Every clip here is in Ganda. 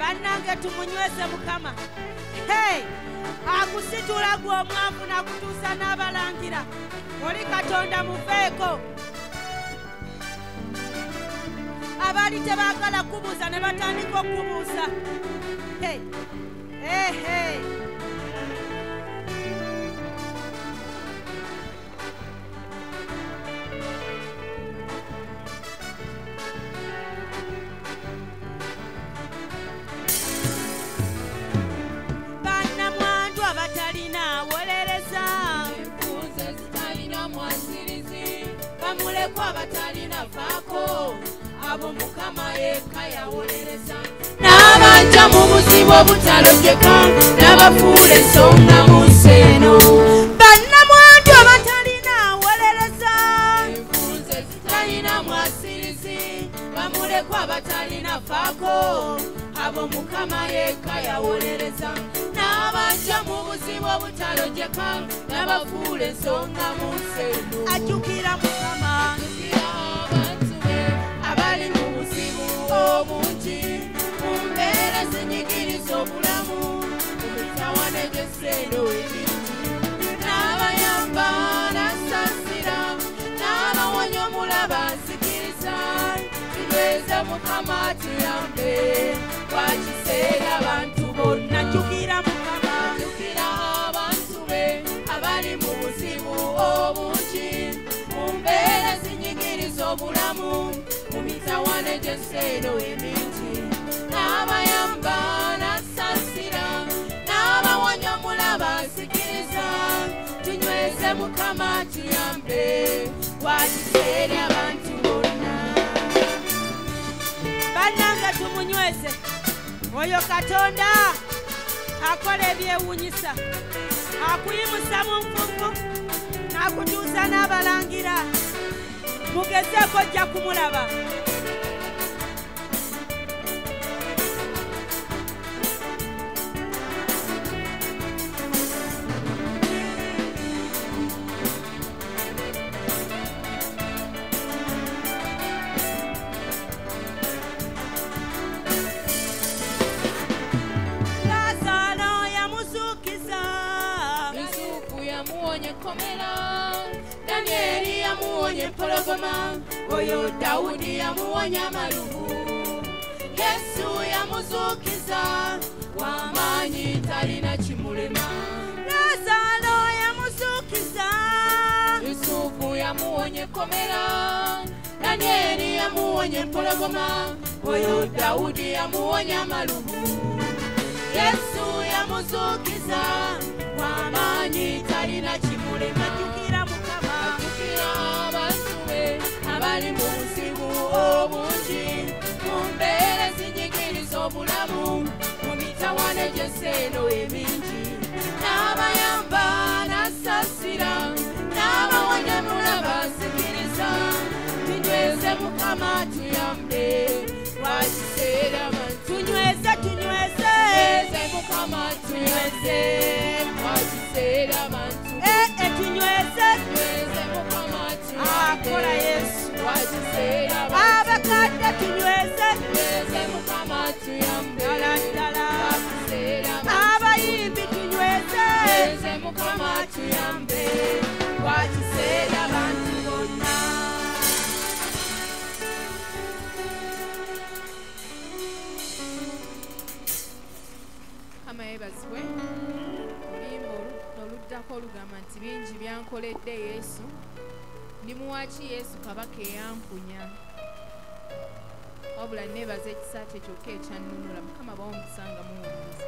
bannange tumunyweze Mukama. Hey, akusitula gwe omwavu nakutuusa n'abalangira. Oli Katonda muveeko. Abali tebaagala kubuuza ne batandika okubuuza. Hey, hey, hey. Bannamwandu abatalina wolereza. Empuuze zitalina mwasirizi. Bamulekwa abatalina faako. Abo Mukama yekka yawolereza. N'abajja mu buzibu obutalojjeka n'abafuula ensonga mu nsi eno. Bannamwandu abatalina wolereza. Empuuze zitalina mwasirizi. Bamulekwa abatalina faako. Abo Mukama yekka yawolereza. N'abajja mu buzibu obutalojjeka n'abafuula ensonga mu nsi eno. Ajjukira Mukama. Abali mu buzibu obungi mu mbeera zinyigiriza obulamu mu mitawaana egy'esseeno ebingi n'abayamba n'asaasira n'abawonya omulaba nzikiriza kinyweze Mukama tuyambe kwa kiseera abantu bonna. Jjukira Mukama, jjukira abantu be abali mu buzibu obungi mu mbeera zinyigiriza obulamu mu mitawaana egy'esseeno emingi n'abayamba n'asaasira n'abawonya omulaba nzikiriza tunyweze Mukama tuyambe wakiseera abantu bonna. Bannange tumunyweze oyo Katonda akola ebyewuunyisa, akuyimusa mu nfuufu n'akutuusa n'abalangira. Mugezeeko ojja kumulaba. Lazaro yamuzuukiza. Yusufu yamuwonya ekkomera. Danieli yamuwonya empologoma. Oyo Dawudi yamuwonya amalubu. Yesu yamuzuukiza. W'amaanyi talina kimulema. Lazaro yamuzuukiza. Yusufu yamuwonya ekkomera. Danieli yamuwonya empologoma. Oyo Dawudi yamuwonya amalubu. Yesu yamuzuukiza. W'amaanyi talina kimulema. Jjukira Mukama, jjukira abantu be abali mu buzibu obungi mu mbeera zinyigiriza obulamu mu mitawaana egy'esseeno emingi n'abayamba n'asaasira n'abawonya omulaba nzikiriza tunyweze Mukama tuyambe wakiseera abantu. Tunyweze, tunyweze Mukama tunyweze wakiseera abantu. Tunyweze, tunyweze Mukama tuyambe akola Yesu wakiseera abantu. Abakadde tunyweze, tunyweze Mukama tuyambe ddala wakiseera abantu. Abayimbi tunyweze, tunyweze Mukama tuyambe wakiseera abantu bonna. Kama yebazibwe oluyimba oluddako olugamba nti bingi byankoledde Yesu ndimuwaki Yesu kabaka eyampunya wabula neebaza ekisa kye kyokka ekyannunula. Mukama bawo omusanga muwummuza.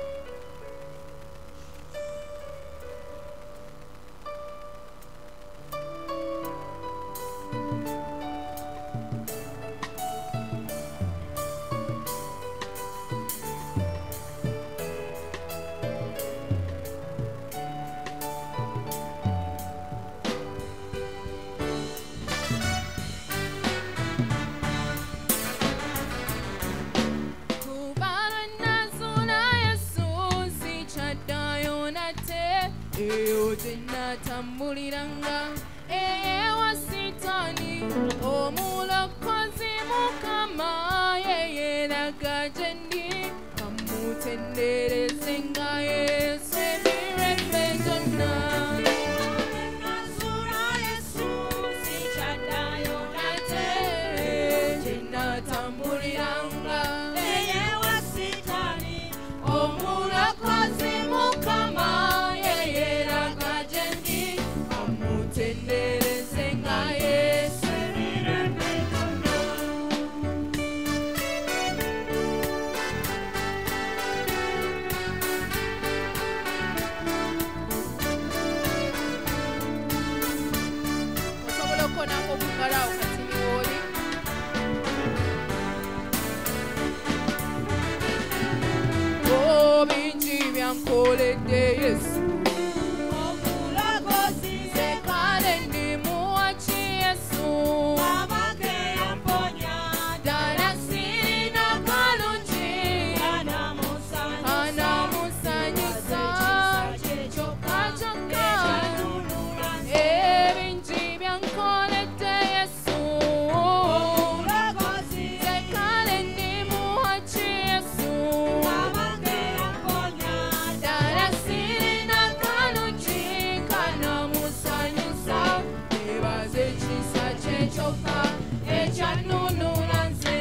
Tambuliranga ewa sitani omulokozi Mukama yeyeraga gyendi Amutendereze nga Yesu emirembe gyonna. Nasura Yesu sikyaddayo nate. Gye natambuliranga Eye wa Sitaani. omulokozi Mukama ye yeeraga gye ndi. Amutendereze nga Yesu emirembe gyonna. Osobola okukonaako ku ngalo awo kati wooli. Oh, bingi byankoledde Yesu. Omulokozi Sekale ndimuwaki Yesu. abake yamponya. Ddala sirina kalungi anamusanyusa kyokka kyokka. Ebingi byankoledde Yesu. Sekale ndimuwaki Yesu. Ddala sirina kalungi kanamusanyusa. Nebaza ekisa kye kyokka ekyanunula nze.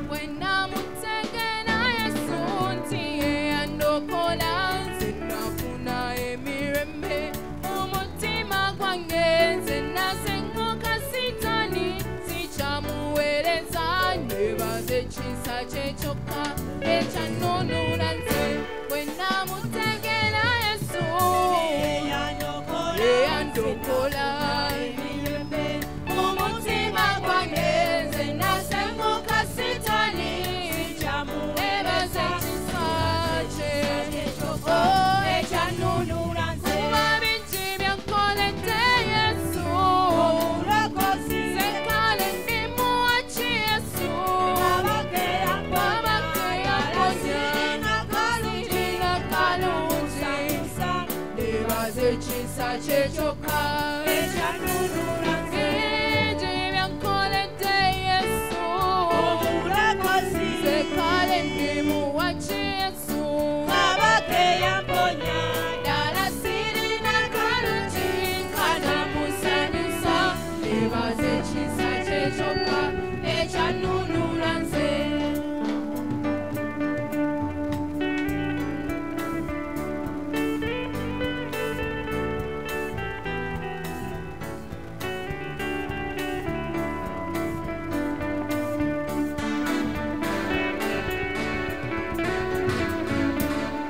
Bwe namutegera Yesu nti ye yandokola, nze nafuna emirembe mu mutima gwange. Nze nasenguka Sitaani sikyamuweereza. Nebaza ekisa kye kyokka ekyanunula nze. Bwe namutegera Yesu ye yandokola mu mutima gwange. Nze nasenguka Sitaani nebaza ekisa kye ekyanunula nze. Kuba bingi byankoledde Yesu. Sekale ndimuwaki Yesu. Abake yamponya. Sirina kalungi nebaza ekisa kye kyokka ekyanunula nze. bingi byankoledde Yesu. Omulokozi Sekale ndimuwaki Yesu. abake yamponya. Ddala sirina kalungi kanamusanyusa. Nebaza ekisa kye kyokka ekyanunula nze.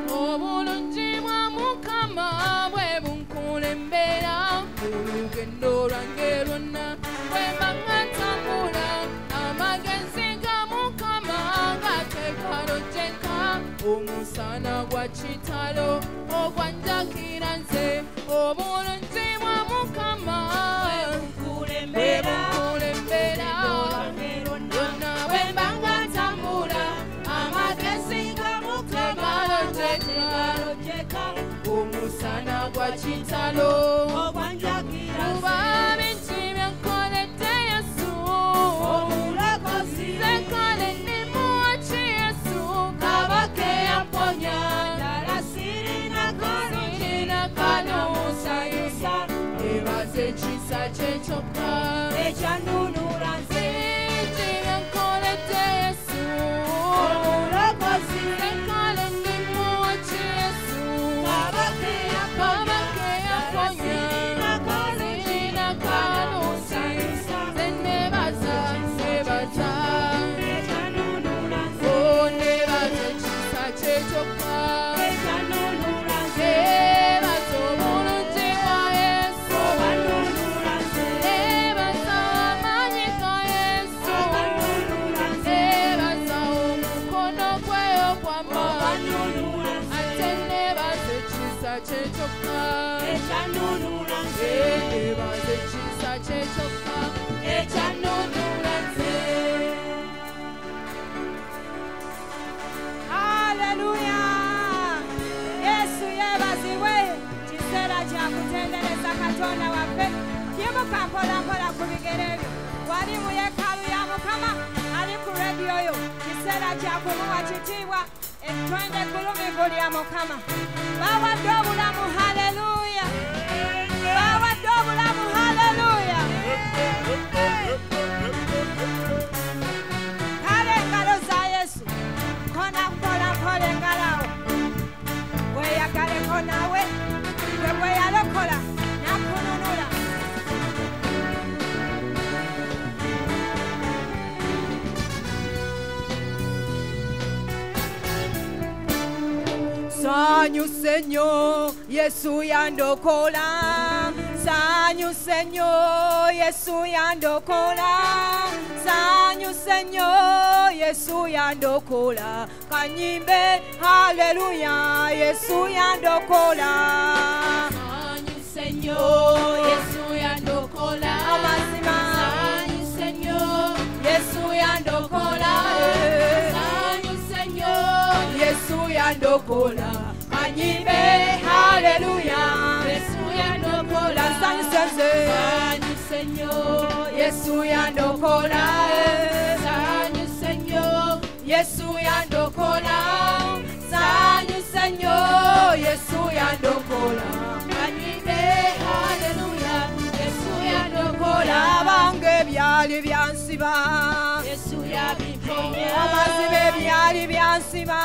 Obulungi bwa Mukama bwe bunkulembera mu lugendo lwange lwonna. Bwe mba nga ntambula amagezi ga Mukama gatekalojjeka. Omusana gwa kitalo ogwanjakira nze. Obulungi bwa Mukama bwe bunkulembera yonna. Bwe mba nga ntambula amagezi ga Mukama gatekalojjeka. Omusana gwa kitalo kuba bingi byankoledde Yesu. Sekale ndimuwaki Yesu. Kabaka yamponya. Ddala sirina kanamusanyusa. Nebaza ekisa kye kyokka ekyanunula nze. bingi byankoledde Yesu. Sekale ndimuwaki Yesu. Kabaka yamponya. Sirina kalungi nze nebaza oh nebaza ekisa kye kyokka. Nebaza obulungi bwa Yesu. Nebaza amaanyi ga Yesu. Nebaza omukono gwe ogw'amaanyi. Ate nebaza ekisa kye kyokka. Nebaza ekisa kye kyokka ekyanunula nze. mukama ali ku rediyo yo kiseera kyakumuwa kitiibwa ettwende eggulumivu lya mukama bawadde obulamu haleluya bawadde obulamu haleluya kale engalo za yesu kona kola kola engalawo weyagaleko nawe gwe bwe yalokola nakununula sanyuse nnyo yesu yandokola sanyuse nnyo yesu yandokola sanyuse nnyo yesu yandokola kanyimbe haleluya yesu yandokola sanyuse nnyo yesu yandokola amazima sanyuse nnyo yesu yandokola sanyuse nnyo yesu yandokola kanyimbe haleluya yesu yandokola sanyuse nnyo yesu yandokola sanyuse nnyo yesu yandokola sanyuse nnyo yesu yandokola kanyimbe haleluya yesu yandokola abange byali byansiba yesu yabiponya amazima byali byansiba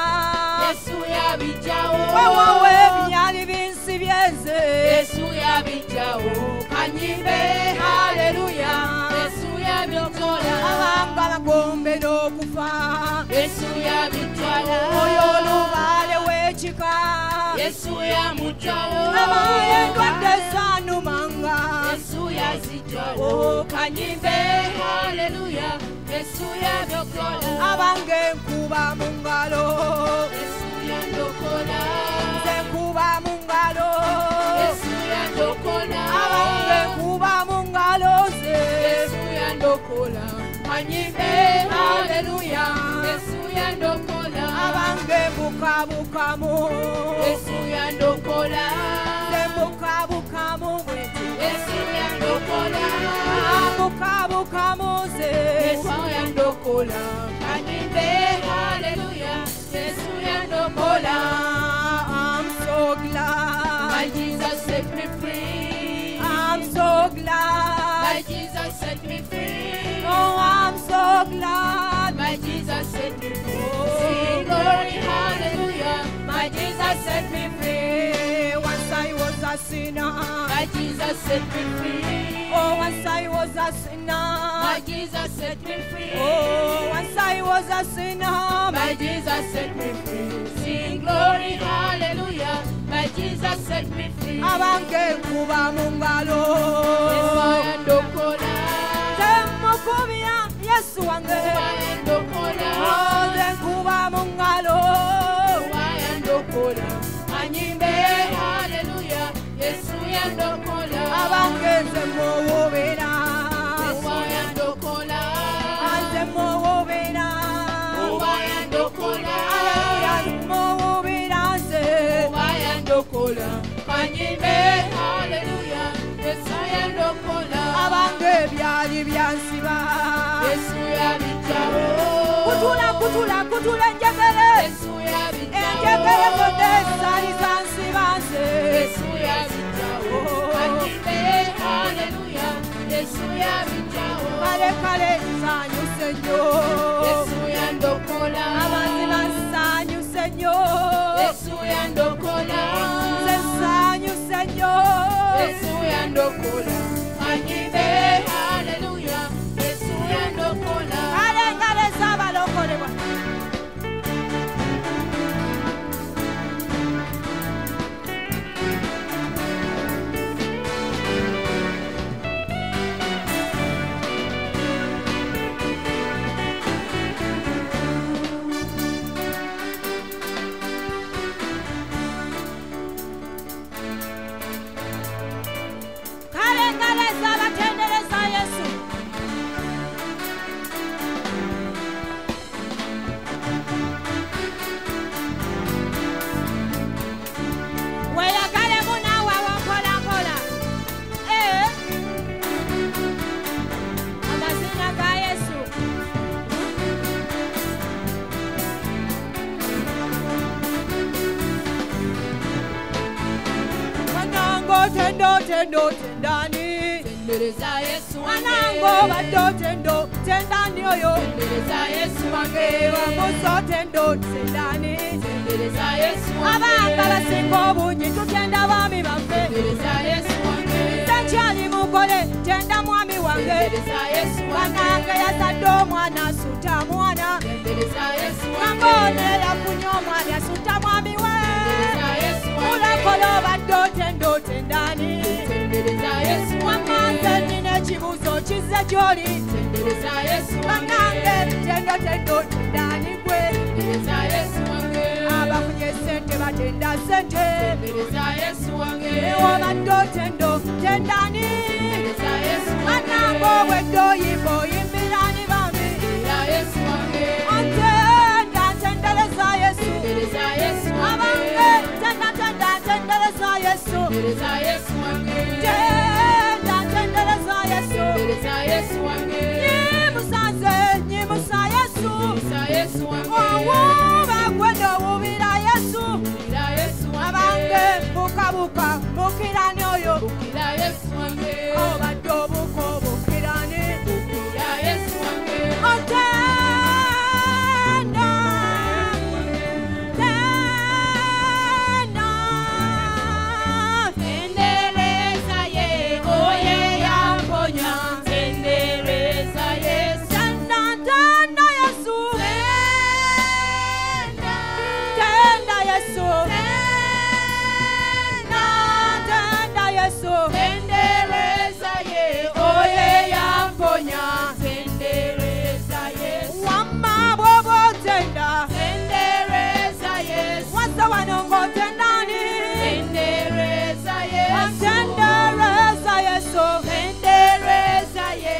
yesu yabijawo wowe byali binsibyenze yesu yabijawo kanyimbe haleluya yesu yabikola abanga bagombe n'okufa yesu yabitwala oyo olubale w'ekika yesu yamutwala abaye endwadde zanumanga yesu yazitwala kanyimbe haleluya yesu yabikola abange nkuba mu ngalo yesu yandokola nze nkuba mu ngalo yesu yandokola abange nkuba mu ngalo ze yesu yandokola kanyimbe haleluya yesu yandokola abange bukabukamu yesu yandokola nze bukabukamu yesu yandokola bukabukamu ze yesu yandokola kanyimbe haleluya yesu yandokola I'm so glad my Jesus set me free I'm so glad my Jesus set me free oh I'm so glad my Jesus set me free sing glory hallelujah my Jesus set me free once I was a sinner my Jesus set me free oh once I was a sinner my Jesus set me free oh once I was a sinner my Jesus set me free sing glory hallelujah my Jesus set me free abange kuba mungalo yesu yandokola temukubya yesu wange yandokola oh kuba mungalo yandokola anyimbe hallelujah yesu yandokola abange zemuwubira yesu yandokola zemuwubira yandokola muwubira ze yandokola kanyimbe hallelujah yesu yandokola abange byali byansiba yesu yabitawo kutula enjegere yesu yabitawo enjegere zonna zali zansibanze yesu yabitawo kanyimbe hallelujah yesu yabitawo kale nsanyuse nnyo yesu yandokola amazima nsanyuse nnyo yesu yandokola nze nsanyuse nnyo yesu yandokola kanyimbe haleluya yesu yandokola kale engalo ez'abalokolebwa kale tendo tendani Tendereza Yesu wange anango bado tendo tendani oyo Tendereza Yesu wange wamuso tendo tendani Tendereza Yesu wange abangala singo bunyi tutenda bami baffe Tendereza Yesu wange Senchali mukole tenda mwami wange Tendereza Yesu wange wanange yazadde omwana asuta mwana Tendereza Yesu wange Ngambone yafunye omwana asuta mwami we Tendereza Yesu wange Ulakola baddo tendo tendani Tendereza Yesu wange Wamanze nina ekibuuzo kizze gy'oli Tendereza Yesu wange Banange tendo tendani gwe Tendereza Yesu wange abafunye sente batenda sente Tendereza Yesu wange ewo baddo tendo tendani Tendereza Yesu wange Anango bweddo yimbo yimbirani bami Tendereza Yesu wange Antenda tendereza Yesu Tendereza Yesu Abange wange tendereza Yesu Tendereza Yesu wange tendereza Yesu Tendereza Yesu wange Nyimusa Yesu Tendereza Yesu wange Owuba gweddo wubira Yesu Bukira Yesu wange Abange bukabuka bukirani oyo Bukira Yesu wange Obadde obuka obukirani Bukira Yesu wange Otenda Tendereza ye oye yamponya Tendereza Yesu Tenda Yesu Tenda Yesu Tenda Yesu Tendereza ye oye yamponya Tendereza Yesu Wamma bwoba otenda Tendereza Yesu Wazza wano ng'otendani Tendereza Yesu Tendereza Yesu Tendereza ye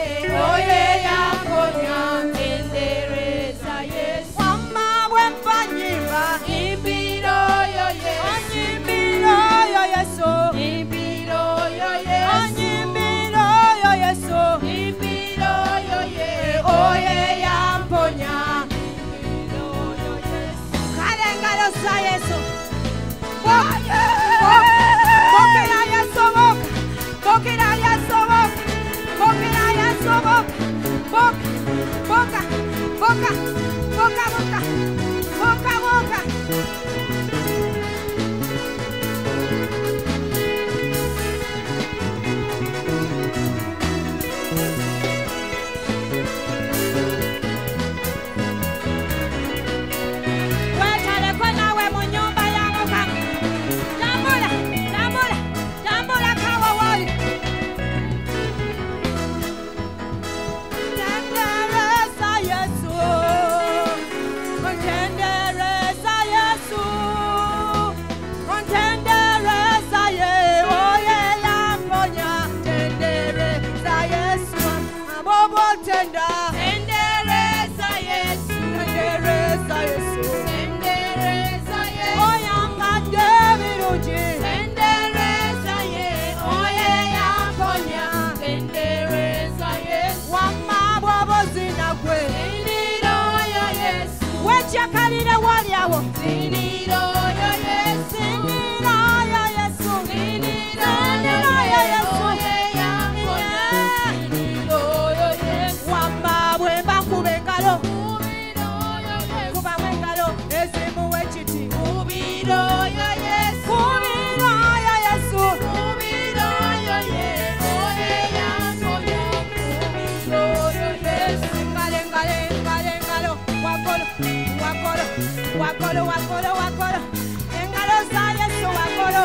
oye yamponya Tendereza Yesu Wamma bwempa nyimba Imbiro yo Yesu Onyimbira oyo Yesu Imbiro yo Yesu Onyimbira oyo Yesu Imbiro yo ye oye yamponya Imbiro yo Yesu Kale engalo za Yesu Bokera Yesu boka Bokera Yesu boka Bokera Yesu boka Boka Boka Boka Boka Boka Boka Wetaleko nawe mu nyumba ya Mukama Tambula, tambula, tambula kawa wali Tendereza Yesu Tendereza Yesu Tendereza ye oye yamponya Tendereza Yesu Abobo tenda Tendereza Yesu Tendereza Yesu Tendereza Yesu Oyangade birungi Tendereza ye oye yamponya Tendereza Yesu Wamma bw'obuzina gwe Imbiro yo Yesu Weekyakalire wali awo Imbiro yo Yesu Singira ya Yesu Imbiro Singira ya Yesu oye yamponya Imbiro yo Yesu Wamma bwe mbakuba engalo Imbiro yo Yesu kubamu engalo ezimuwa ekiti Imbiro yo Yesu Kubira ya Yesu Imbiro yo ye oye yamponya Imbiro yo Yesu Engalo engalo waggolo Engalo za Yesu waggolo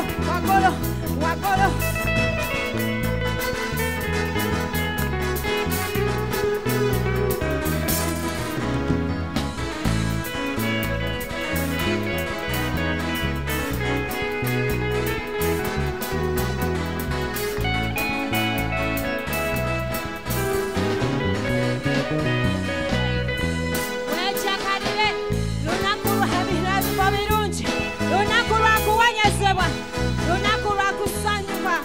Weekyakalire lunaku lwa ebirabo birungi lunaku lwa kuwonyezebwa lunaku lwa kusanyuka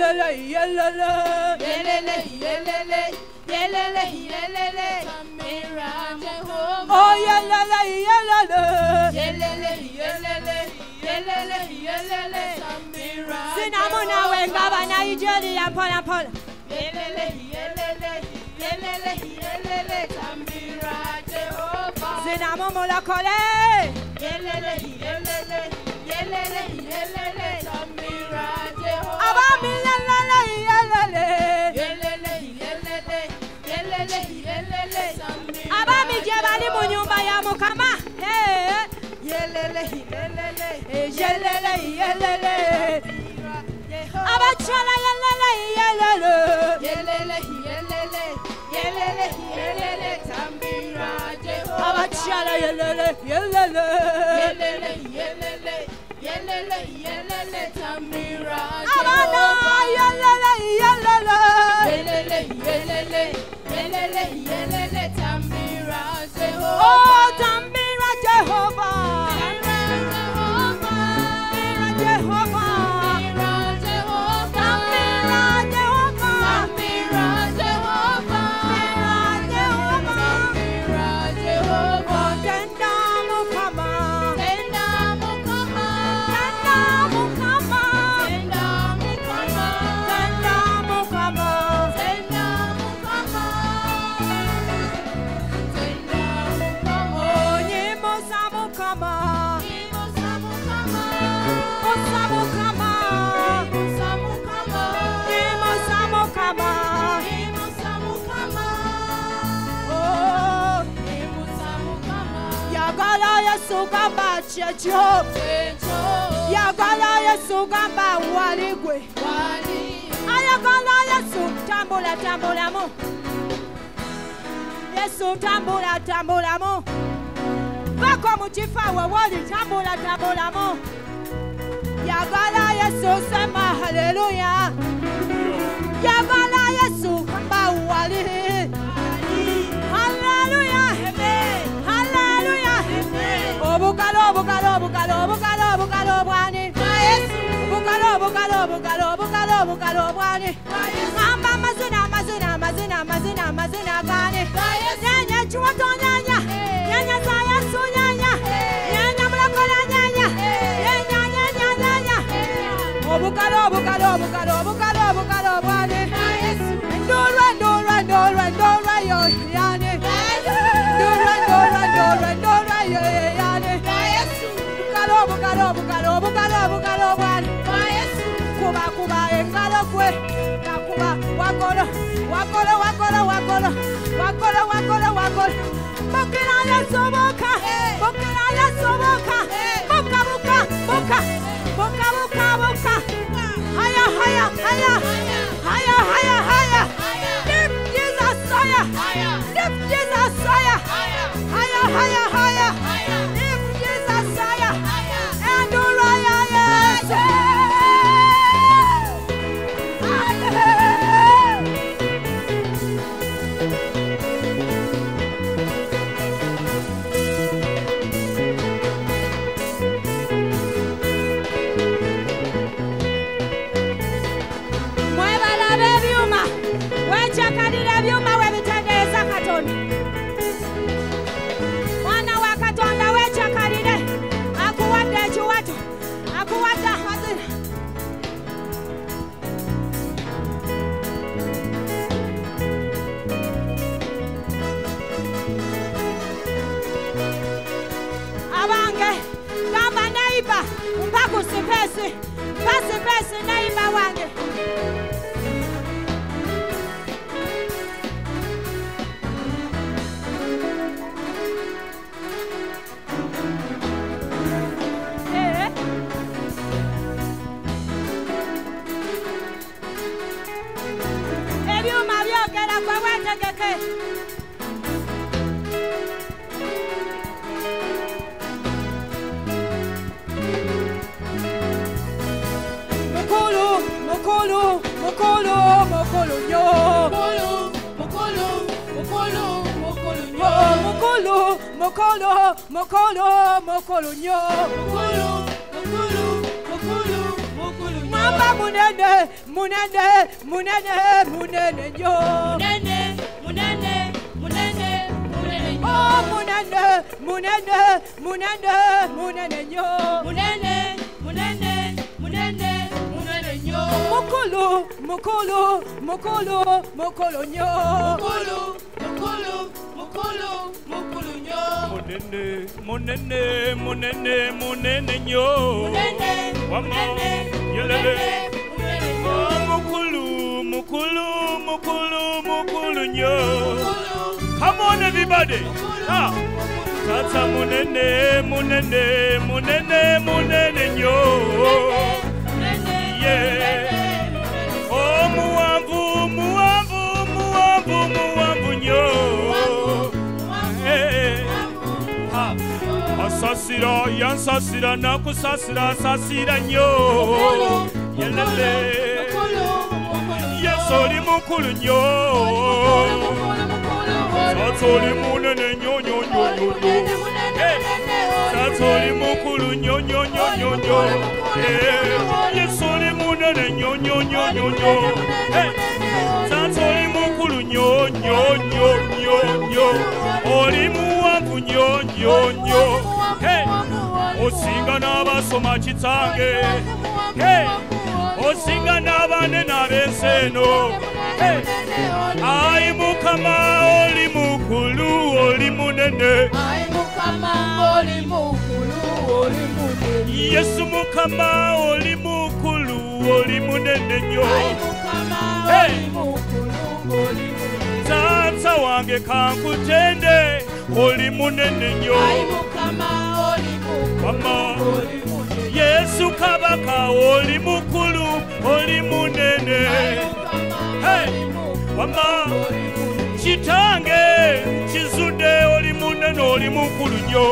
yelele, yelele, yelele, yelele, yelele, yelele, Tamira Jehovah. Oh yelele, yelele, yelele, yelele, yelele, yelele, Tamira. Sinamuna wengaba na ijeli ampola ampola. Yelele, yelele, yelele, yelele, Tamira Jehovah. Sinamuna kole. Yelele, yelele, yelele, yelele, Tamira Jehovah. Abami yelele, yelele, yelele, yelele, yelele, yelele, Tamira. Abami jebali mu nyumba ya Mukama. Yelele, yelele, yelele, yelele. Abachala yelele, yelele, yelele, yelele, yelele, yelele, Tamira Jehovah. Abachala yelele, yelele, yelele, yelele, yelele, yelele, Tamira Jehovah. Yelele, yelele, yelele, yelele, yelele, yelele, Tamira Jehovah. Oh, Tamira Jehovah. Sugamba checho Yagala Yesu gamba waligwe Ayagala Yesu tambula tambula mo Yesu tambula tambula mo Bako muchifa wawali tambula tambula mo Yagala Yesu sema hallelujah Yagala Yesu gamba wali Hallelujah Bukalo, bukalo, bukalo, bukalo, bukalo, bwani. Bukalo, bukalo, bukalo, bukalo, bukalo, bwani. Mamba mazuna, mazuna, mazuna, mazuna, mazuna, bwani. Nyanya chuato nyanya, nyanya saya su nyanya, nyanya mulakola nyanya, nyanya nyanya nyanya. Oh bukalo, bukalo, bukalo, bukalo, bukalo, bwani. Ndora, ndora, ndora, ndora yo yani. Ndora, ndora, ndora, ndora yo yani. Bukalo, bukalo, bukalo, bukalo, bwani. Kuba, kuba, engalo kwe. Kuba, wakolo, wakolo, wakolo, wakolo, wakolo, wakolo, wakolo. Bukina Yesu buka, bukina Yesu buka, buka, buka, buka, buka, buka, buka. Haya, haya, haya, haya, haya, haya. Lift Jesus higher, lift Jesus higher, higher, higher, higher. Lift Jesus higher. Pasi neighbor wange. Ebyuma byogera kwa wetegeke. Mokolo, mokolo, mokolo nyo. Mokolo, mokolo, mokolo, mokolo nyo. Mokolo, mokolo, mokolo, mokolo nyo. Mokolo, mokolo, mokolo, mokolo nyo. Amba munene, munene, munene, munene yo. Munene, munene, munene, munene yo. Oh munene, munene, munene, munene yo. Munene, munene, munene, munene yo. Mukulu, mukulu, mukulu, mukulu yo. Mukulu, mukulu, mukulu, mukulu yo. Munene, munene, munene, munene yo. Munene, munene, Yelele. munene yo. Mukulu, mukulu, mukulu, mukulu yo. Mukulu, Come on everybody. mukulu, Ah. Tata munene, munene, munene, munene yo. munene, Yeah. Oh muambu, muambu, muambu, muambu yo. Hey. Ha. Asasira, yansasira, nakusasira, asasira yo. Yelele. Yesori mukulu yo. Satori munene nyo nyo nyo nyo nyo. Hey. Satori mukulu nyo nyo nyo nyo nyo. Hey. Yesori munene nyo nyo nyo nyo nyo. Hey. Satori mukulu nyo nyo nyo nyo nyo. Ori muambu nyo nyo nyo. Hey. Osinga n'abasoma kitange. Hey. Osinga n'abane n'abenseno. Hey. Ai mukama oli mukulu oli munene. Ai mukama oli mukulu oli munene. Yesu mukama oli mukulu oli munene nyo. Ai mukama Hey. oli mukulu oli munene. Tata wange kankutende oli munene nyo. Ai mukama oli Mama. mukulu oli munene. Yesu kabaka oli mukulu oli munene. Hey. Mama. Chitange chizude oli munene oli mukulu nyo.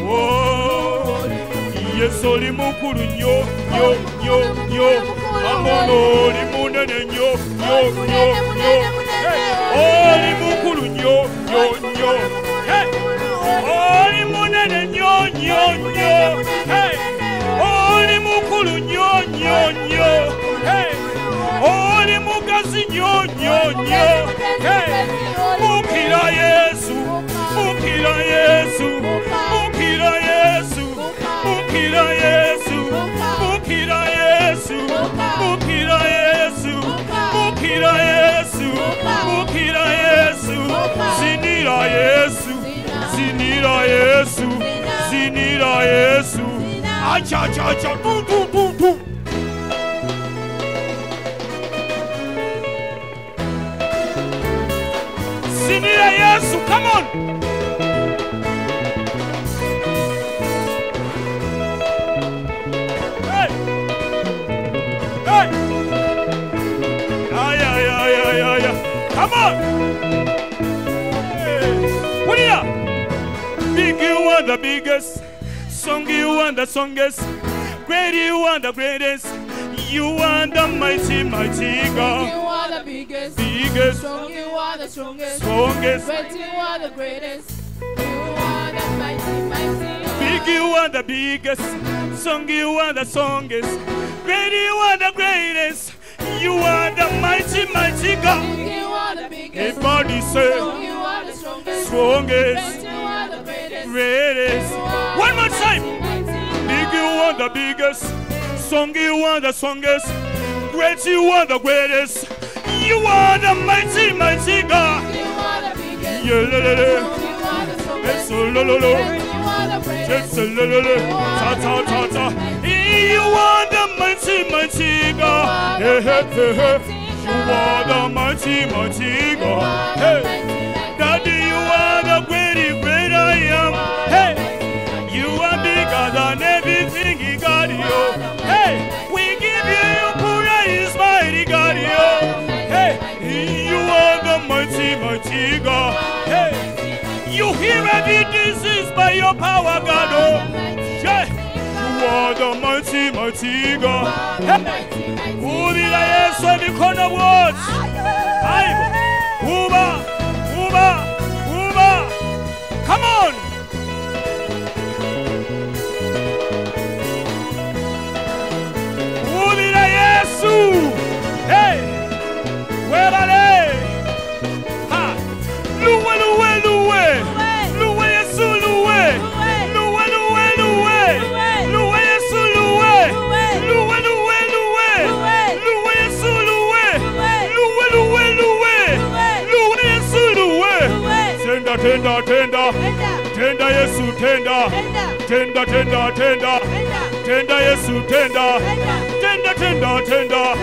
Oh, Yesu oli mukulu nyo nyo nyo nyo. Amono oli munene nyo nyo nyo nyo. Hey. Oli mukulu nyo nyo nyo. Hey. Oli munene nyo nyo nyo. Hey. Oli mukulu nyo nyo nyo. Hey. Oli mugazi nyo nyo nyo. Hey. Mukira Yesu, mukira Yesu, mukira Yesu, mukira Yesu, mukira Yesu, mukira Yesu, mukira Yesu, mukira Yesu, zinira Yesu, zinira Yesu, zinira Yesu. Acha acha acha tu tu tu tu. Zinira Yesu, come on. Hey. Hey. Ay ay ay ay ay. Come on. Hey. What are you? Big you are the biggest. Song you are the songest. Great you are the greatest. You are the mighty, mighty God. You are the biggest. Biggest. Strong, you are the strongest. Strongest. Great, you are the greatest. You are the mighty, mighty. Big you are the biggest. Song you are the songest. Great you are the greatest. You are the mighty, mighty God. You are the biggest. Everybody say, Strong, you are the strongest. strongest. Great, you are the greatest. Greatest. One more time. Mighty, Big you are the biggest. Song you are the songest. Great you are the greatest. You are the mighty, mighty God. you are the biggest. Yeah, la, la, la. Strong, you are the strongest. It's a la, la, la. Great, you are the greatest. It's a la, la, la. Ta, ta, ta, ta. You are the mighty, mighty God. Hey, hey, hey, hey. You are the mighty, mighty God. Hey, Daddy, you are the great, great I am. Hey, you are bigger than everything, He got you. Hey, we give you praise, mighty God. Hey, you are the mighty, mighty God. Hey, you heal every disease by your power, God. Oh, yeah. You are the mighty, mighty God. Hey, who did I ask when you corner words? Uba, Uba, Uba. Come on. tenda, tenda, tenda Yesu, tenda, tenda, tenda, tenda, tenda Yesu, tenda, tenda, tenda, tenda,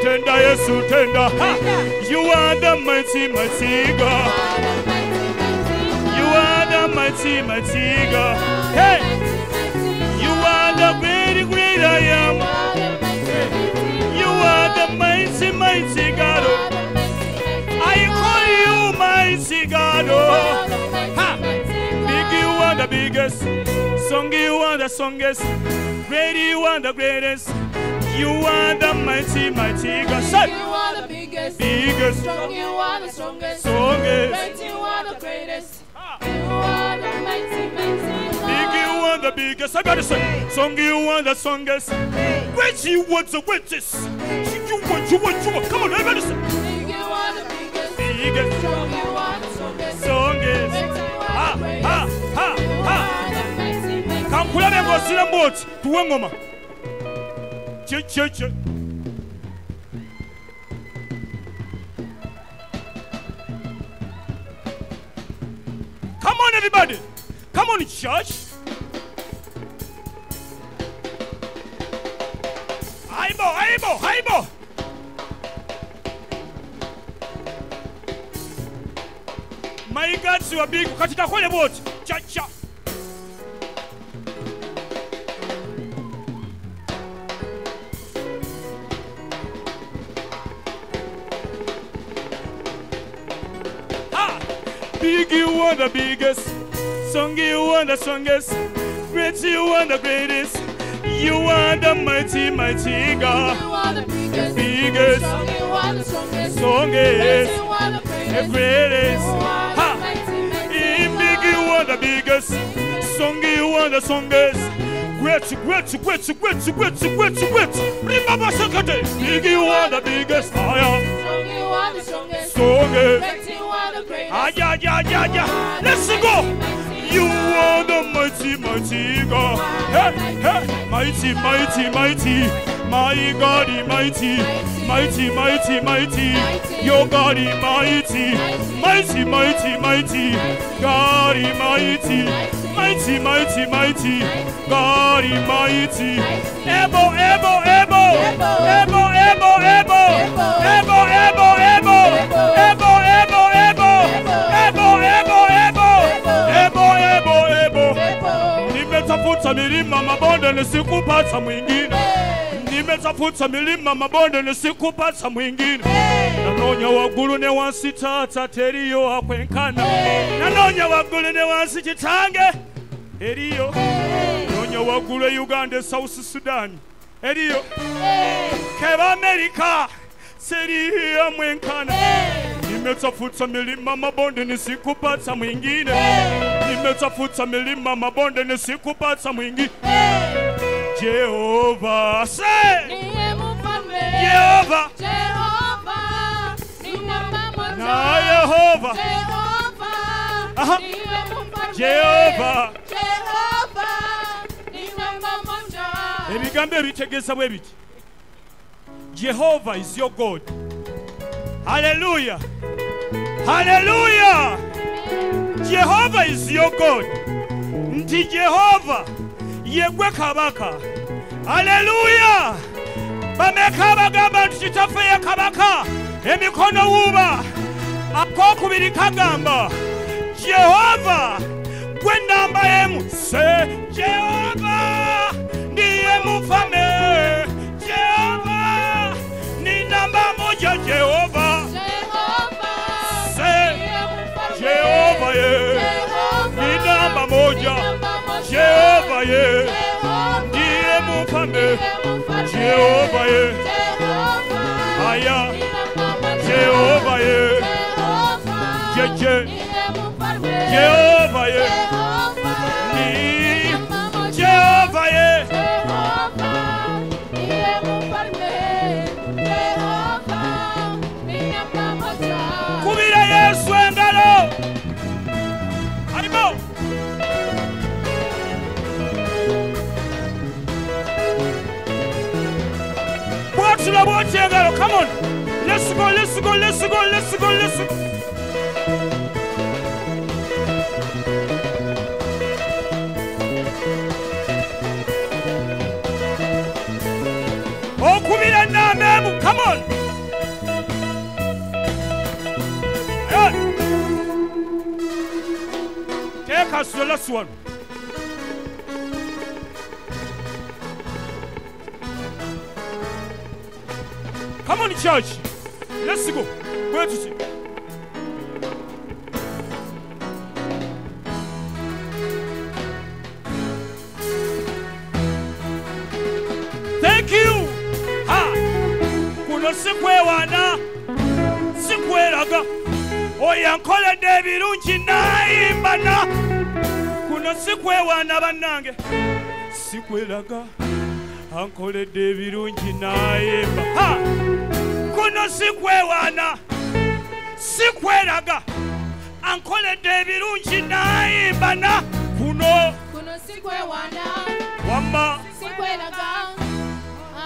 tenda Yesu, tenda. You are the mighty, mighty God. You are the mighty, mighty God. Hey, you are the great, great I am. You are the mighty, mighty God. I call you mighty God. Big, you are the biggest. Song, you are the songest. Great, you are the greatest. You are the mighty, mighty God. You are the biggest. Biggest. Strong, you are the strongest. Strongest. Great, you are the greatest. You are the mighty, mighty God. Big, you are the biggest. I gotta say, song, you are the songest. Great, you are the greatest. You want. Come on, I gotta say. Big, you are the biggest. Biggest. Strong, you are the strongest. Songest. Great, you Ha, are the greatest. ha, ha, You ha. are the mighty, mighty Kampula God. mengo sila mbot. Tuwe ngoma. Che. Come on, everybody. Come on, church. Aibo. My God, you are big. Katika kwenye boat. Cha. Big, you are the biggest. Song, you are the strongest. Great, you are the greatest. You are the mighty, mighty God. You are the biggest. Biggest. Strong, you are the strongest. Strongest. Great, you are the The greatest. greatest. You are the Ha! mighty, mighty In big, you are the biggest. Song, you are the strongest. Great. Remember, second. Big, you are the biggest. Strong, you are the strongest. Strongest. Great, you are the greatest. Yeah. Let's go. You are the mighty, mighty God. Hey. Mighty. My God is mighty. Mighty. Your God is mighty. Mighty. God is mighty. Mighty. God is mighty. Ebo. Nimetafuta milima mabonde nisikupata mwingine. Nimetafuta milima mabonde nisikupata mwingine. Nanonya wagulu ne wansi tata teriyo akwenkana. Nanonya wagulu ne wansi kitange eriyo. Nanonya wagulu Uganda, South Sudan eriyo. Keba America seriyo mwenkana. Nimetafuta milima mabonde nisikupata mwingine. Nimetafuta milima mabonde nisikupata mwingine. Jehovah, say Niye mfalme. Jehovah, Ni namba moja. na Jehovah, Aha. Niwe mfalme. Jehovah. Ni namba moja. Ebigambo ebitegeza bwe biti. Jehovah is your God. Hallelujah. Jehovah is your God. Nti Jehovah yegwe kabaka. Hallelujah. Bameka bagamba nti kitaffe ye kabaka. Emikono wuba. Akokubiri kagamba. Jehovah gwe namba emu. Se Jehovah ndiye mfalme. Jehovah ni namba moja. Jehovah. Se Jehovah ye ni namba moja. Jehovah ye ndiye mfalme. Jehovah ye aya. Jehovah ye jeje. Jehovah ye ni Jehovah ye. Kubira Yesu engalo. Aibo. Watch engalo. Come on. Let's go. take us to the last one. Come on, church. Let's go. Where to see? Thank you. Ha. Kuno sikwe wana. Sikwe raga. Oyankole debirungi naimbana. Kuno sikwe wana banange. Sikwe raga. Ankole debirungi naimba. Ha. Kuno sikwe wana. Sikwe raga. Ankole debirungi naimbana. Kuno sikwe wana. Wama. Sikwe raga.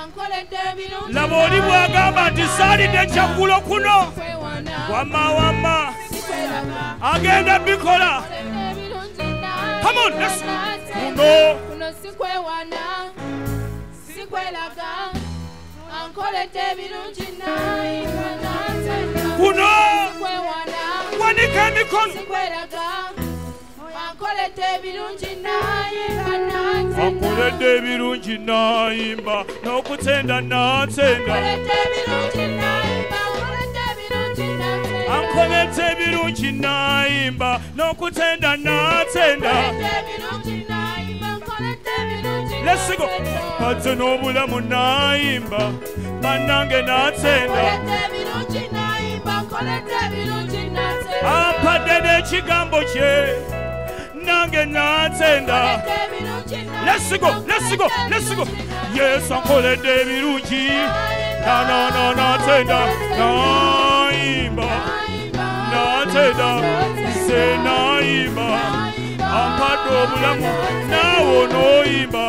Ankole debirungi. Labori bwagamba nti saalidde kyaggulo kuno. Wama. Sikwe raga. Agenda bikola. Come on, let's Kuno sikwe wana. Sikwe raga. Ankole debirungi naimba. Kuno. Sikwe wana. Wanika emikono. Sikwe raga. Ankolete birungi naimba. Ankolete birungi naimba. N'okutenda natenda. Ankolete birungi naimba. N'okutenda natenda. Let's go. Pate n'obulamu naimba. Bannange natenda. Ampadde n'ekigambo kye. Nange natenda. Let's go. Yes, ankolede birungi. Na natenda. Naimba. Natenda. Se naimba. Ampado obulamu. Nawo noimba.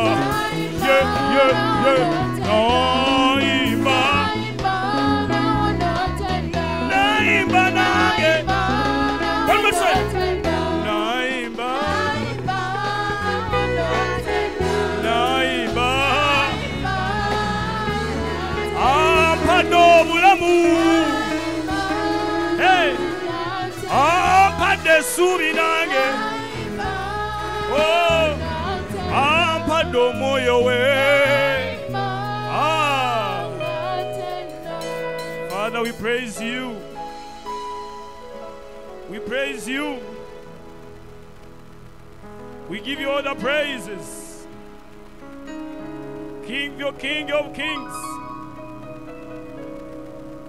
Yeah. Naimba. Naimba nange. One more time. Ampado bulamu. Hey. Ampade subi nange. Oh. Ampado moyo we. Father, we praise you. We praise you. We give you all the praises. King of kings.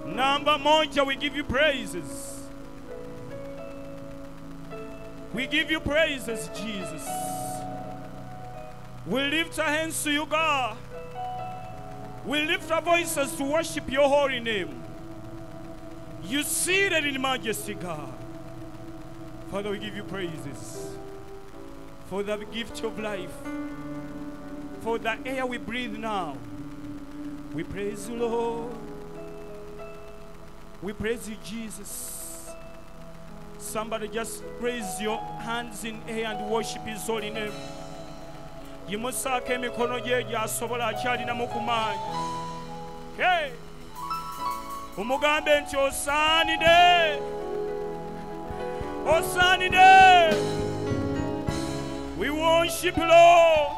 Number moja, we give you praises. We give you praises, Jesus. We lift our hands to you, God. We lift our voices to worship your holy name. You seated in majesty, God. Father, we give you praises for the gift of life, for the air we breathe now. We praise you, Lord. We praise you, Jesus. Somebody just raise your hands in air and worship his holy name. Yimusaka emikono gye gy'asobola akyalina mu kumaanyi. Hey! Umugambe nti osaanide. Osaanide. We worship you, Lord.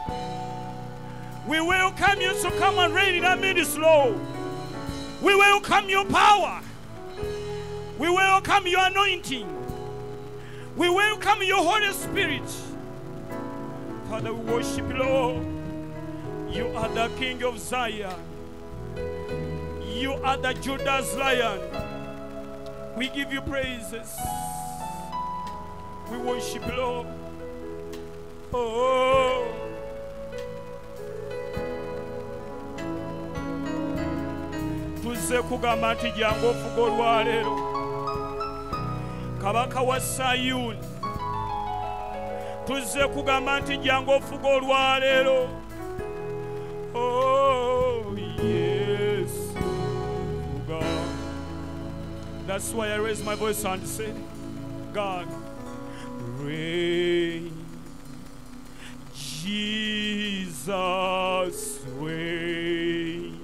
We welcome you to come and reign in our midst, Lord. We welcome your power. We welcome your anointing. We welcome your Holy Spirit. Father, we worship you, Lord. You are the King of Zion. You are the Judah's Lion. We give you praises. We worship you, Lord. Oh. Tuze kugamba nti jangu ofuga olwaleero. Kabaka wa Sayuni. Tuze kugamba nti jangu ofuga olwaleero. Oh yes, God. That's why I raise my voice and say, God, reign. Jesus, reign.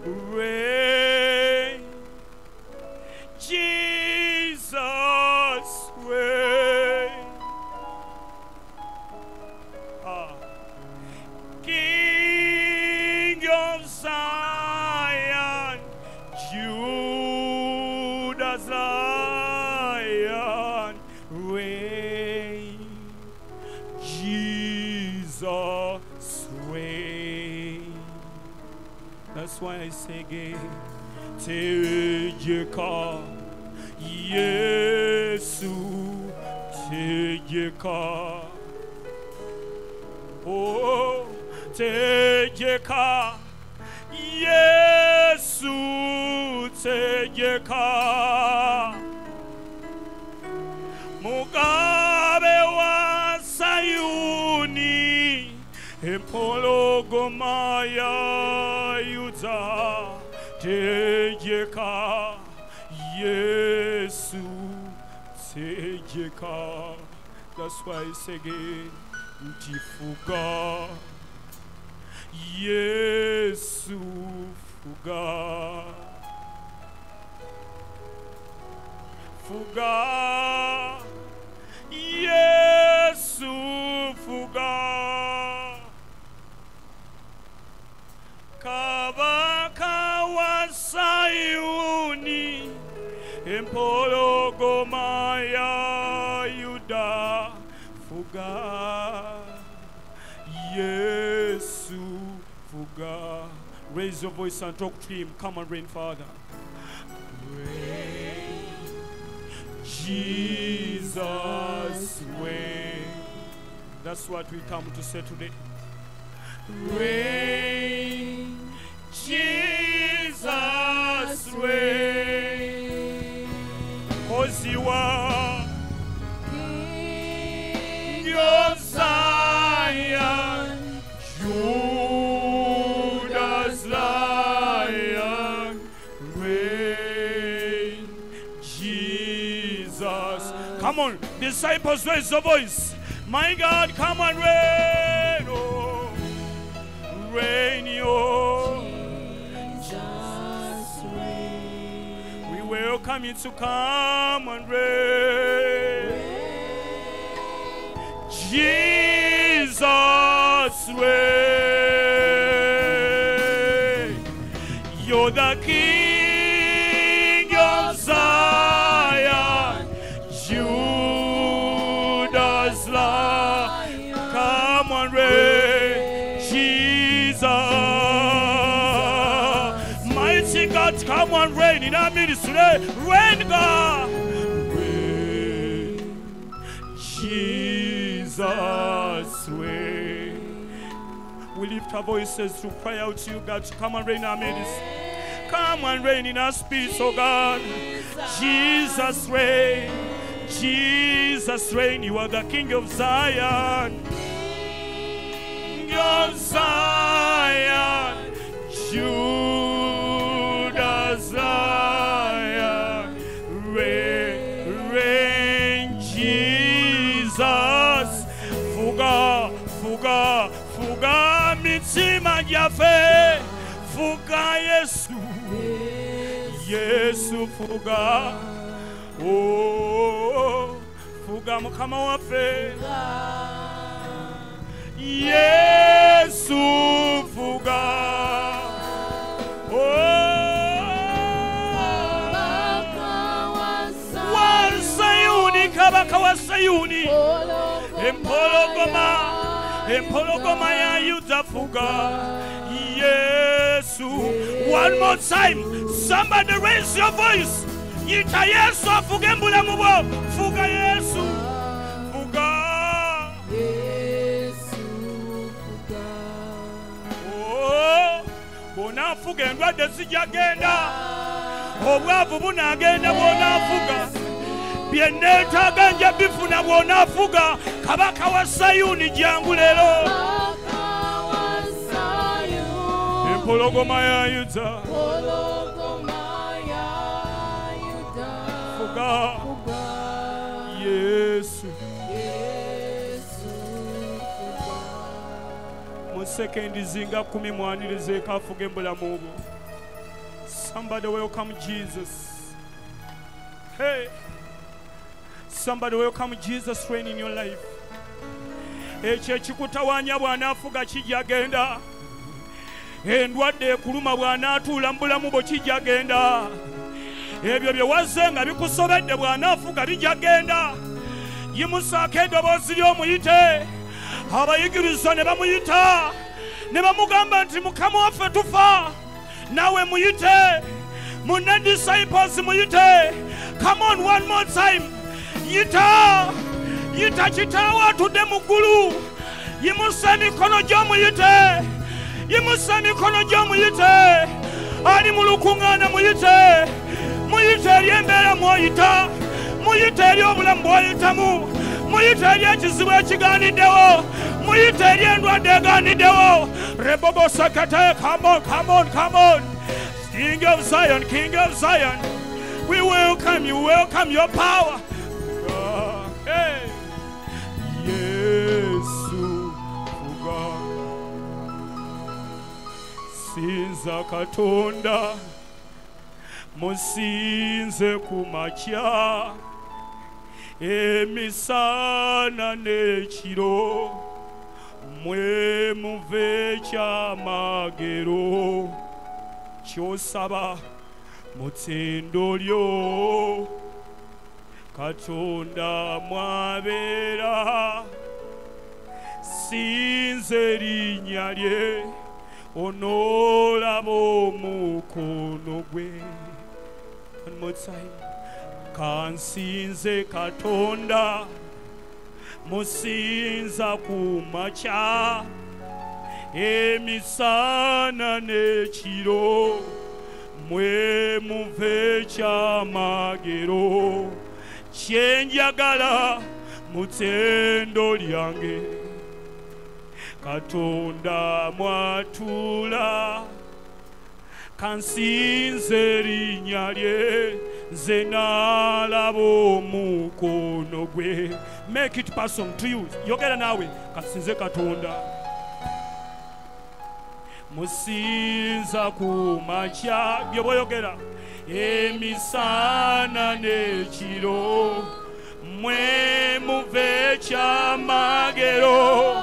Reign. Jesus, Zion reign. Jesus reign. That's why I say again, Tejeka, Yesu, Tejeka. Oh, Tejeka, Yesu, Tejeka. Mugabe wa Sayuni, Empologoma ya Yuda, Tejeka, Yesu, Tejeka. That's why I say again, Tifuga, Yesu fuga, fuga, Yesu fuga, Kabaka wa Sayuni, Empologoma ya Yuda, fuga, Yesu fuga. Raise your voice and talk to him. Come and reign, Father. Reign, Jesus reign. That's what we come to say today. Reign, Jesus reign. 'Cause you are King of Zion, Judah's Lion, reign, Jesus. Come on, disciples, raise your voice. My God, come and reign, oh, reign, oh. Jesus reign. We welcome you to come and reign. Jesus reign. You're the King of Zion, Judah's Lion. Come and reign, Jesus. Mighty God, come and reign in our midst today. Reign, God. Reign, Jesus reign. We lift our voices to cry out to you, God, to come and reign in our midst. Come and reign in our speech, oh God. Jesus reign. Jesus reign. You are the King of Zion. King of Zion. Judah's Lion. Reign, reign, Jesus. Fuga, fuga, fuga, mitima yafe. Fuga Yesu. Yesu fuga. Oh, fuga mukama wafe. Yesu fuga. Oh, wa Sayuni, kabaka wa Sayuni. Empologoma ya Yuda fuga. Yesu. One more time. Somebody raise your voice. Yita Yesu afugembula mubo. Fuga Yesu. Fuga. Yesu fuga. Oh, bona fuga ndwade zijagenda. Obwavu bunagenda bona fuga. Bieneta ganja bifuna bona fuga. Kabaka wa Sayuni jangu lero. Empologoma ya Yuda. Fuga. Yesu. Musekendi zinga kumi mwanirize kafuge mbula mubo. Somebody welcome Jesus. Hey. Somebody welcome Jesus reign in your life. Eche chikutawanya bwana afuga kijagenda. Endwadde kuluma bwana atula mbula mubo kijagenda. ebyo bye wazze nga bikusobedde bw'anaafuga bijja genda. Yimusaako eddoboozi ly'omuyite. Abayigiriza ne bamuyita ne bamugamba nti Mukama waffe tufa, naawe muyite. Munne disciples muyite. Come on, one more time. Yita kitaawo atudde mu ggulu. Yimusa emikono gy'omuyite. Yimusa emikono gy'omuyite. Ali mu lukuŋŋaana muyite. Muyite eri embeera mw'oyita. Muyite eri obulamu bw'oyitamu. Muyite eri ekizibu ekigaaniddewo. Muyite eri endwadde egaaniddewo. Rebobo Sakate, come on. King of Zion, we welcome you, welcome your power. Hey. Yesu fuga sinza Katonda musinze kumakya emisana n'ekiro mwe muve ekyamagero kyosaba mutsendo lyo Katonda mwabeera sinze linnya lye onoolaba omukono gwe. One more time. Kansinze Katonda musinza kumakya emisana n'ekiro mwe muve ekyamagero kyenjagala mu ttendo lyange. Katonda mwatula kansinze linnya lye nze naalaba omukono gwe. Make it personal to you. Yogera naawe kansinze Katonda musinza kumakya bye boyogera emisana n'ekiro mwe muve ekyamagero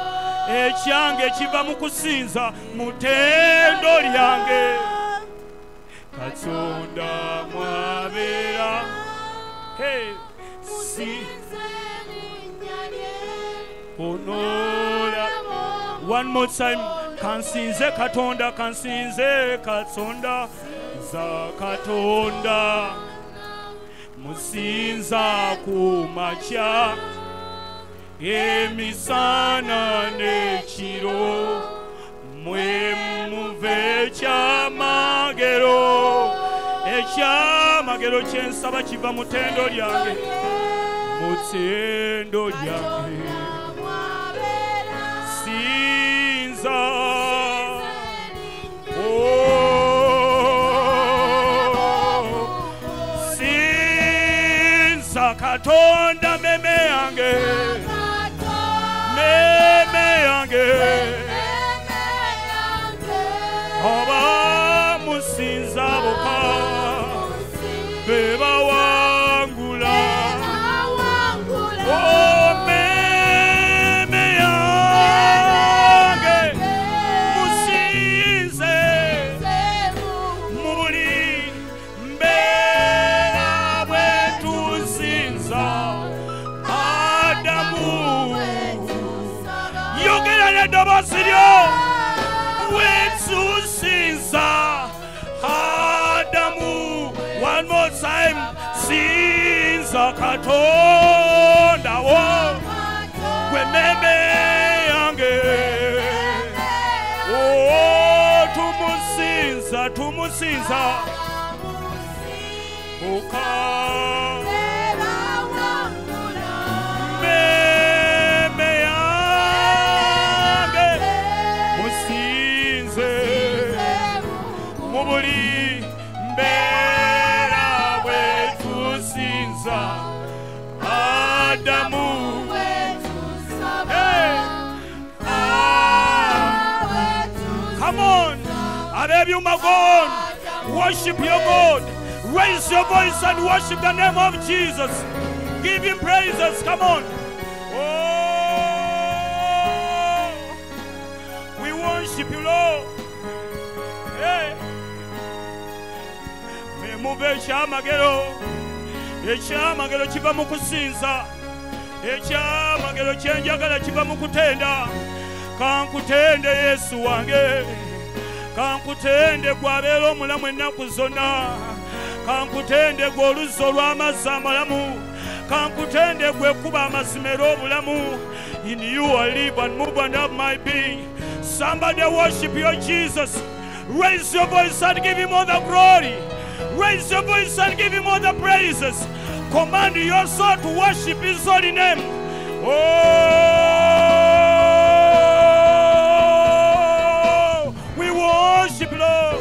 ekyange kiva mu kusinza mu ttendo lyange. Katonda mwabeera onola. One more time. Kansinze Katonda za Katonda musinza kumakya emisana n'ekiro mwe muve ekyamagero kyensaba kiva mu ttendo lyange. Sinza Katonda meme yange oba musinza boka beba wangula meme yange musinze mu buli mbeera bwetusinza Adamu. Yogera n'eddoboozi lyo bwetusinza Adamu. One more time. Sinza Katonda gwe meme yange. Oh, tumusinza oka meme yange musinze mu buli mbeera bwetusinza Adamu. Come on, abebyuma God, worship your God. Raise your voice and worship the name of Jesus. Give him praises. Come on. Oh, we worship you, Lord. Hey. mube ekyamagero. Ekyamagero kiva mu kusinza. Ekyamagero kyenjagala kiva mu kutenda. Kankutende Yesu wange. Kankutende gwabeera omulamu ennaku zonna. Kankutende gwe oluzzi olw'amazzi amalamu. Kankutende gwe kuba amasimero obulamu. In you I live and move and have my being. Somebody worship your Jesus. Raise your voice and give him all the glory. Raise your voice and give him all the praises. Command your soul to worship his holy name. Oh, we worship Lord.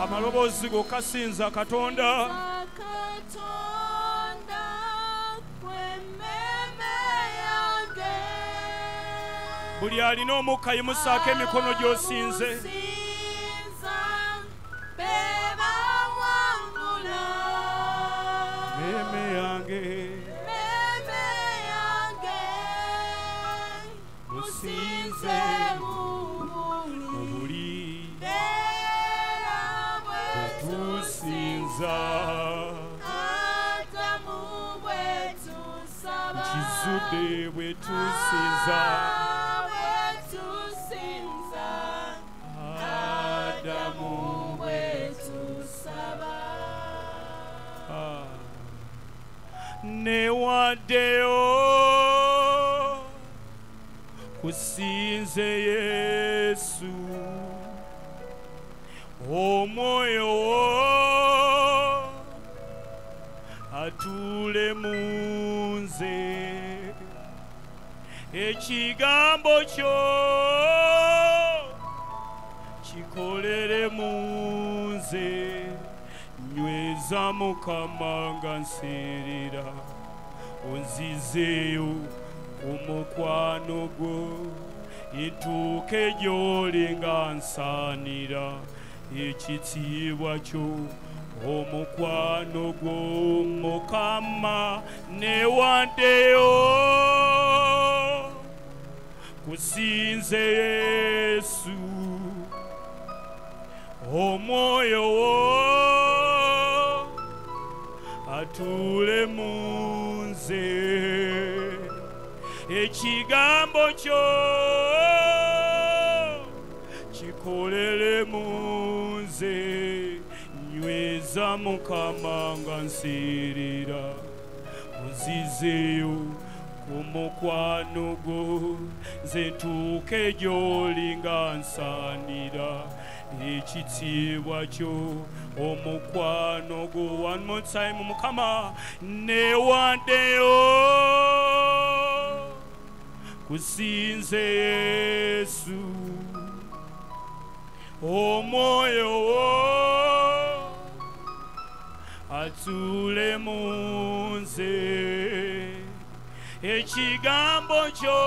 Amaloboozi go kasinza Katonda. Buli alina omukka yimusaako emikono gy'osinze. Meme yange musinze obuli tusinza nkizudde bwe tusinza Adamu bwe tusaba newaddeyo kusinze Yesu omwoyo wo atule mu nze ekigambo kyo kikolere mu nze nyweza Mukama nga nseerera onzizeeyo ku mukwano gwo ntuuke gy'oli nga nsaanira ekitiibwa kyo omukwano gwo Mukama newaddeyo kusinze Yesu omwoyo wo atule mu nze ekigambo kyo kikolere mu nze nyweza Mukama nga nseerera onzizeeyo ku mukwano gwo nze ntuuke gy'oli nga nsaanira ekitiibwa kyo omukwano gwo. One more time Mukama newaddeyo kusinze Yesu omwoyo wo atule mu nze ekigambo kyo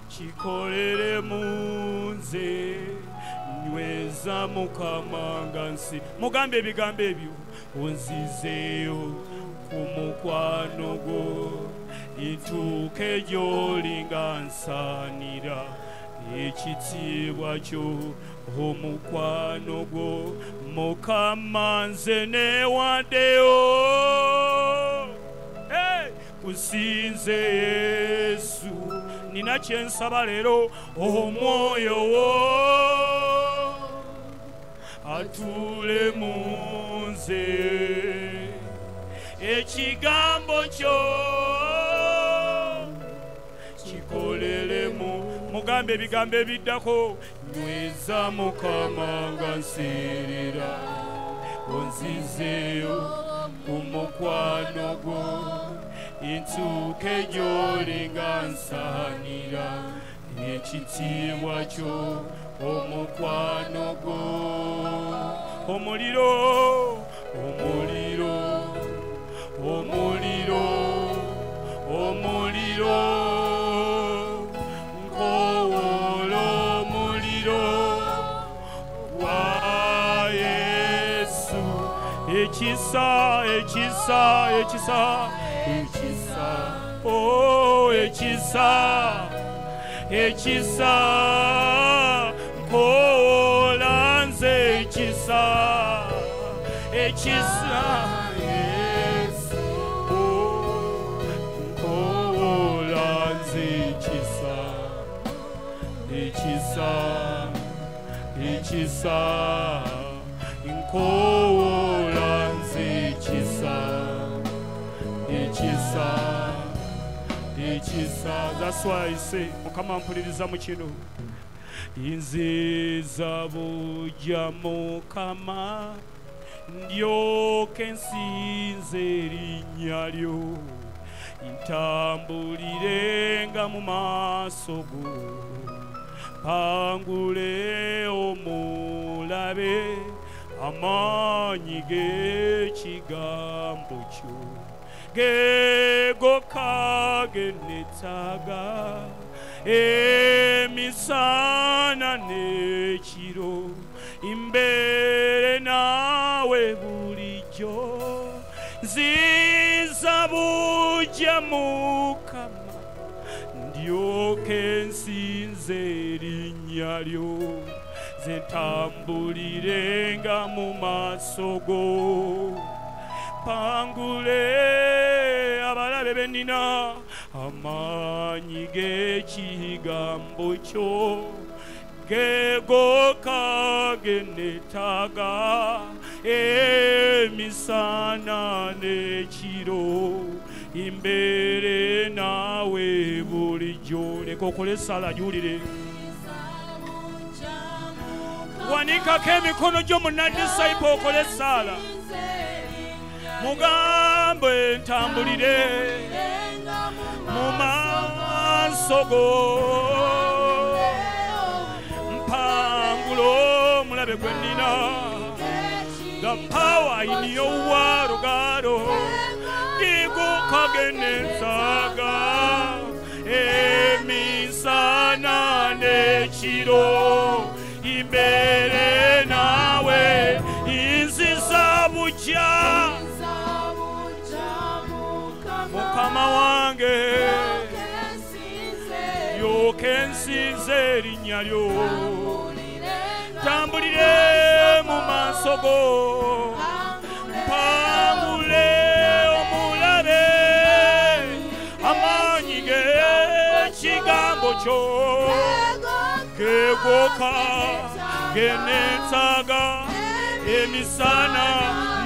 kikolere mu nze nyweza Mukama nga nsi. Mugambe ebigambo ebyo onzizeeyo ku mukwano gwo ntuuke gy'oli nga nsaanira ekitiibwa kyo omukwano gwo Mukama nze newaddeyo kusinze Yesu nina kyensaba leero omwoyo wo atule mu nze ekigambo kyo kikolere mu mugambe ebigambo ebiddako nyweza Mukama nga nseerera onzizeeyo ku mukwano gwo ntuuke gy'oli nga nsaanira ekitiibwa kyo omukwano gwo omuliro omuliro omuliro omuliro ekisa ekisa ekisa ekisa oh ekisa ekisa nkolanze ekisa ekisa Yesu oh nkolanze ekisa ekisa ekisa nkolanze ekisa ekisa ekisa. That's why I say mukama mpuliriza mu kino inziza bujja mukama ndyoke nsinze erinnya lyo ntambulirenga mu maaso go pangule omulabe amaanyi g'ekigambo kyo gegoka genetaga emisana n'ekiro imbere nawe bulijjo nziza bujja mukama ndyoke nsinze erinnya lyo zentambulirenga mu maaso go pangule abalabe benina amaanyi g'ekigambo kyo gegoka genetaga emisana n'ekiro imbere nawe bulijjo. Leka okole essala julire wanikako emikono gyo munnadisaipo okole essala mugambe ntambulire mu maaso go mpangulo omulabe gwe nnina the power in your word God igukagenenzaga emisana n'ekiro imbere nawe inziza bujja mukama wange yoke nsinze erinnya lyo tambulire mu maaso go mpangule omulabe amaanyi g'ekigambo kyo gegoka genetaga emisana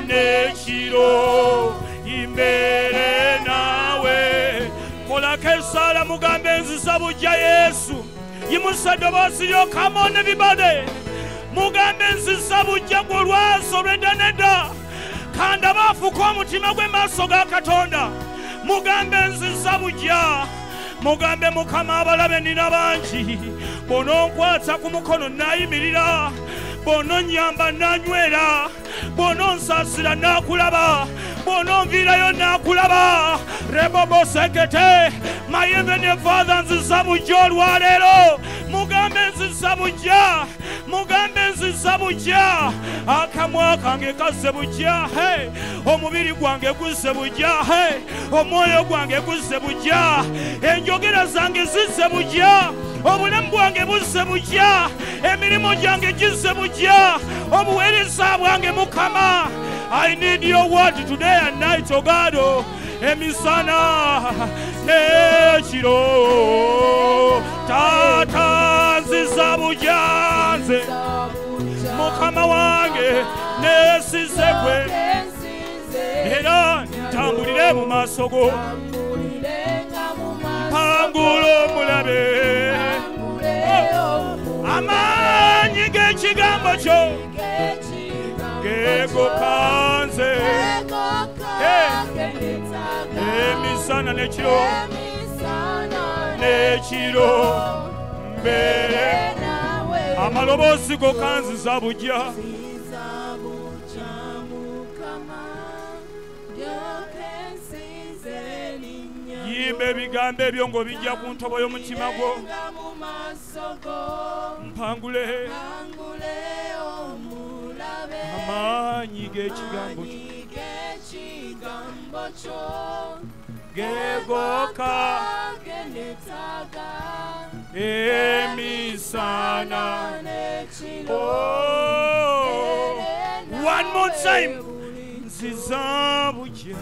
n'ekiro imbere nawe kolako essala mugambe nziza bujja Yesu yimusa eddoboozi lyo come on everybody mugambe nziza bujja gwe olwazi olw'edda n'edda kanda baafuka omutima gwe maaso ga Katonda mugambe nziza bujja mugambe mukama abalabe nina bangi bononkwata ku mukono nayimirira bononyamba nanywera bononsaasira nakulaba bononviirayo nakulaba rebobo sekete my heavenly Father nziza bujja olwaleero mugambe nziza bujja mugambe nziza bujja akamwa kange kazze bujja omubiri gwange guzze bujja omwoyo gwange guzze bujja enjogera zange zizze bujja obulamu bwange buzze bujja emirimu gyange gizze bujja obuweereza bwange mukama I need your word today and night oh God emisana n'ekiro taata nziza bujja nze mukama wange neesize gwe era ntambulire mu maaso go mpangula omulabe amaanyi g'ekigambo kyo gegoka nze emisana n'ekiro mbere amaloboozi go kanziza bujja yimba ebigambo ebyo ng'obijja ku ntobo y'omutima gwo mpangule amaanyi g'ekigambo kyo gegoka emisana. Oh, one more time. Nzizabuja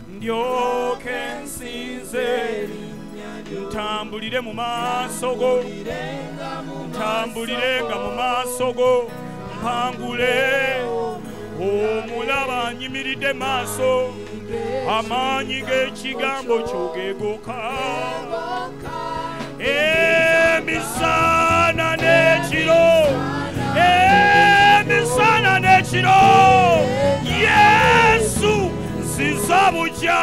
ndyoke nsinze ntambulire mu maaso go, ntambulirenga mu maaso go, mpangule omulaba anyimiridde maaso, amaanyi g'ekigambo kyo geegoka emisana n'ekiro, emisana n'ekiro. Yesu nzizabuja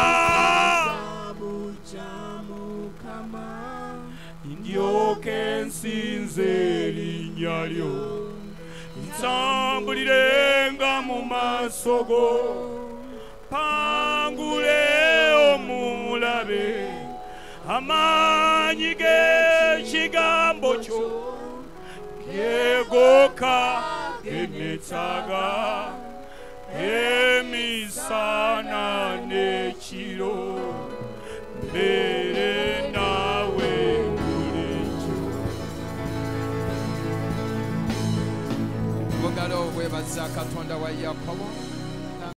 ndyoke nsinze erinnya lyo, ntambulirenga mu maaso go, pangule omulabe amaanyi g'ekigambo kyo geegoka genetaaga emisana n'ekiro, mbeere naawe bulijjo. Mugalo weebaza Katonda wa Yakobo.